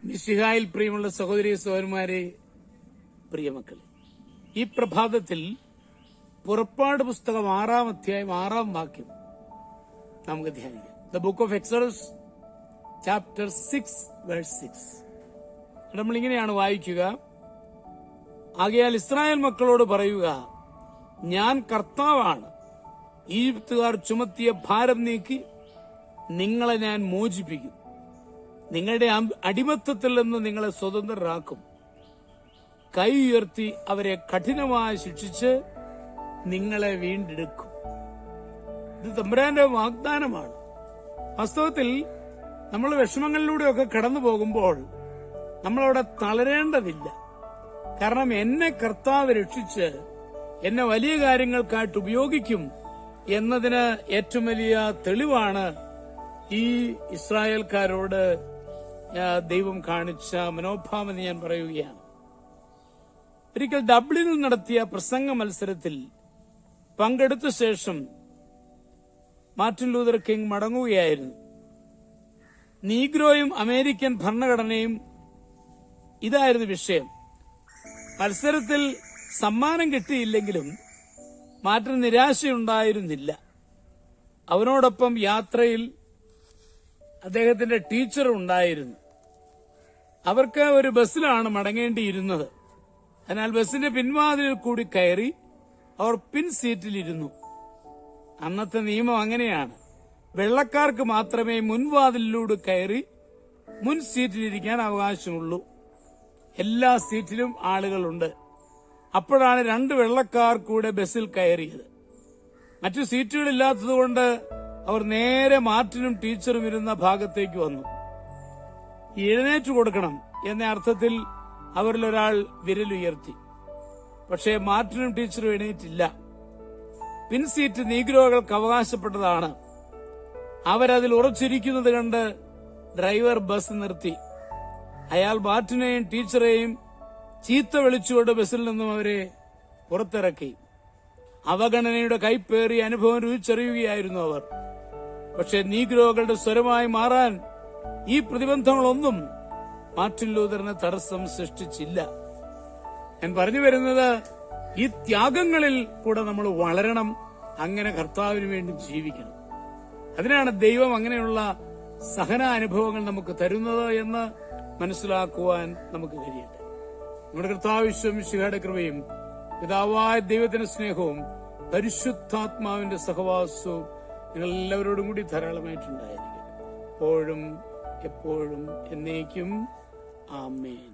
മിശിഹായിൽ പ്രിയമുള്ള സഹോദരി സഹോദരന്മാരെ, പ്രിയമക്കളെ, ഈ പ്രഭാതത്തിൽ പുറപ്പാട് പുസ്തകം 6-ാം അധ്യായം 6-ാം വാക്യം നമുക്ക് ധ്യാനിക്കാം. The book of Exodus chapter 6 verse 6. നമ്മളിങ്ങനെയാണ് വായിക്കുക: ആകയാൽ ഇസ്രായേൽ മക്കളോട് പറയുക, ഞാൻ കർത്താവാണ്. ഈജിപ്തുകാർ ചുമത്തിയ ഭാരം നീക്കി നിങ്ങളെ ഞാൻ മോചിപ്പിക്കും. നിങ്ങളുടെ അടിമത്തത്തിൽ നിന്ന് നിങ്ങളെ സ്വതന്ത്രരാക്കും. കൈ ഉയർത്തി അവരെ കഠിനമായി ശിക്ഷിച്ച് നിങ്ങളെ വീണ്ടെടുക്കും. ഇത് തമ്പുരാന്റെ വാഗ്ദാനമാണ്. വാസ്തവത്തിൽ നമ്മൾ വിഷമങ്ങളിലൂടെയൊക്കെ കടന്നു പോകുമ്പോൾ നമ്മളവിടെ തളരേണ്ടതില്ല. കാരണം എന്നെ കർത്താവ് രക്ഷിച്ച് എന്നെ വലിയ കാര്യങ്ങൾക്കായിട്ട് ഉപയോഗിക്കും എന്നതിന് ഏറ്റവും വലിയ തെളിവാണ് ഈ ഇസ്രായേൽക്കാരോട് ദൈവം കാണിച്ച മനോഭാവം ഞാൻ പറയുകയാണ്. ഒരിക്കൽ ഡബ്ലിനിൽ നടത്തിയ പ്രസംഗ മത്സരത്തിൽ പങ്കെടുത്ത ശേഷം മാർട്ടിൻ ലൂതർ കിങ് മടങ്ങുകയായിരുന്നു. നീഗ്രോയും അമേരിക്കൻ ഭരണഘടനയും ഇതായിരുന്നു വിഷയം. മത്സരത്തിൽ സമ്മാനം കിട്ടിയില്ലെങ്കിലും മാർട്ടിന് നിരാശയുണ്ടായിരുന്നില്ല. അവനോടൊപ്പം യാത്രയിൽ അദ്ദേഹത്തിന്റെ ടീച്ചർ ഉണ്ടായിരുന്നു. അവർക്ക് ഒരു ബസ്സിലാണ് മടങ്ങേണ്ടിയിരുന്നത്. അതിനാൽ ബസ്സിന്റെ പിൻവാതിലിൽ കൂടി കയറി അവർ പിൻ സീറ്റിലിരുന്നു. അന്നത്തെ നിയമം അങ്ങനെയാണ്. വെള്ളക്കാർക്ക് മാത്രമേ മുൻവാതിലിലൂടെ കയറി മുൻ സീറ്റിലിരിക്കാൻ അവകാശമുള്ളൂ. എല്ലാ സീറ്റിലും ആളുകളുണ്ട്. അപ്പോഴാണ് 2 വെള്ളക്കാർ കൂടെ ബസ്സിൽ കയറിയത്. മറ്റു സീറ്റുകളില്ലാത്തതുകൊണ്ട് അവർ നേരെ മാർട്ടിനും ടീച്ചറും ഇരുന്ന ഭാഗത്തേക്ക് വന്നു. എഴുന്നേറ്റ് കൊടുക്കണം എന്ന അർത്ഥത്തിൽ അവരിലൊരാൾ വിരലുയർത്തി. പക്ഷേ മാർട്ടിനും ടീച്ചറും എഴുന്നേറ്റില്ല. പിൻസീറ്റ് നീഗ്രോകൾക്ക് അവകാശപ്പെട്ടതാണ്. അവരതിൽ ഉറച്ചിരിക്കുന്നത് കണ്ട് ഡ്രൈവർ ബസ് നിർത്തി. അയാൾ മാർട്ടിനെയും ടീച്ചറെയും ചീത്ത വിളിച്ചുകൊണ്ട് ബസ്സിൽ നിന്നും അവരെ പുറത്തിറക്കി. അവഗണനയുടെ കൈപ്പേറിയ അനുഭവം രുചിച്ചറിയുകയായിരുന്നു അവർ. പക്ഷെ നീഗ്രോകളുടെ സ്വരമായി മാറാൻ ഈ പ്രതിബന്ധങ്ങളൊന്നും മാർട്ടിൻ ലൂതറിന് തടസ്സം സൃഷ്ടിച്ചില്ല. ഞാൻ പറഞ്ഞു വരുന്നത്, ഈ ത്യാഗങ്ങളിൽ കൂടെ നമ്മൾ വളരണം. അങ്ങനെ കർത്താവിന് വേണ്ടി ജീവിക്കണം. അതിനാണ് ദൈവം അങ്ങനെയുള്ള സഹനാനുഭവങ്ങൾ നമുക്ക് തരുന്നത് എന്ന് മനസ്സിലാക്കുവാൻ നമുക്ക് കഴിയട്ടെ. നമ്മുടെ കർത്താവ് മിശിഹായുടെ കൃപയും പിതാവായ ദൈവത്തിന്റെ സ്നേഹവും പരിശുദ്ധാത്മാവിന്റെ സഹവാസവും നിങ്ങൾ എല്ലാവരോടും കൂടി ധാരാളമായിട്ടുണ്ടായിരിക്കും. എപ്പോഴും എപ്പോഴും എന്നേക്കും. ആമേൻ.